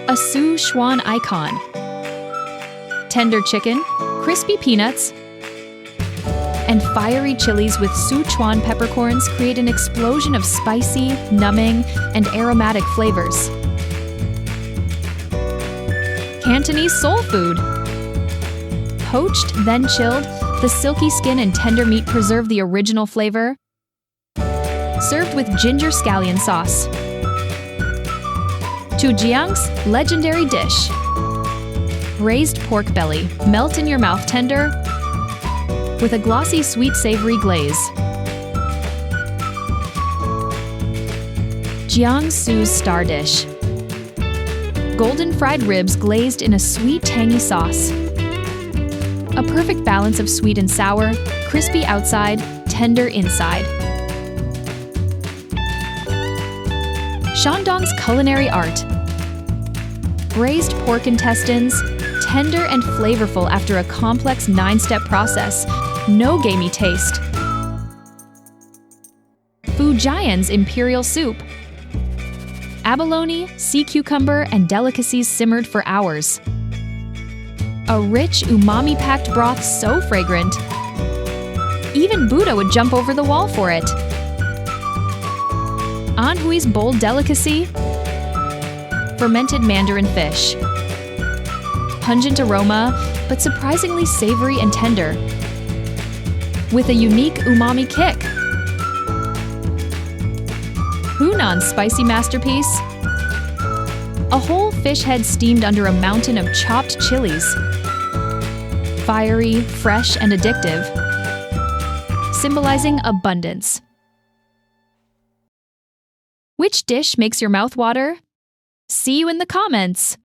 a Sichuan icon. Tender chicken, crispy peanuts, and fiery chilies with Sichuan peppercorns create an explosion of spicy, numbing, and aromatic flavors. Cantonese soul food. Poached, then chilled, the silky skin and tender meat preserve the original flavor. Served with ginger scallion sauce. Zhejiang's legendary dish. Braised pork belly, melt in your mouth tender, with a glossy sweet savory glaze. Jiangsu's star dish. Golden fried ribs glazed in a sweet tangy sauce. A perfect balance of sweet and sour, crispy outside, tender inside. Shandong's culinary art. Braised pork intestines, tender and flavorful after a complex 9-step process. No gamey taste. Fujian's imperial soup. Abalone, sea cucumber, and delicacies simmered for hours. A rich, umami-packed broth so fragrant, even Buddha would jump over the wall for it. Anhui's bold delicacy. Fermented Mandarin fish. Pungent aroma, but surprisingly savory and tender, with a unique umami kick. Hunan's spicy masterpiece. A whole fish head steamed under a mountain of chopped chilies. Fiery, fresh, and addictive, symbolizing abundance. Which dish makes your mouth water? See you in the comments!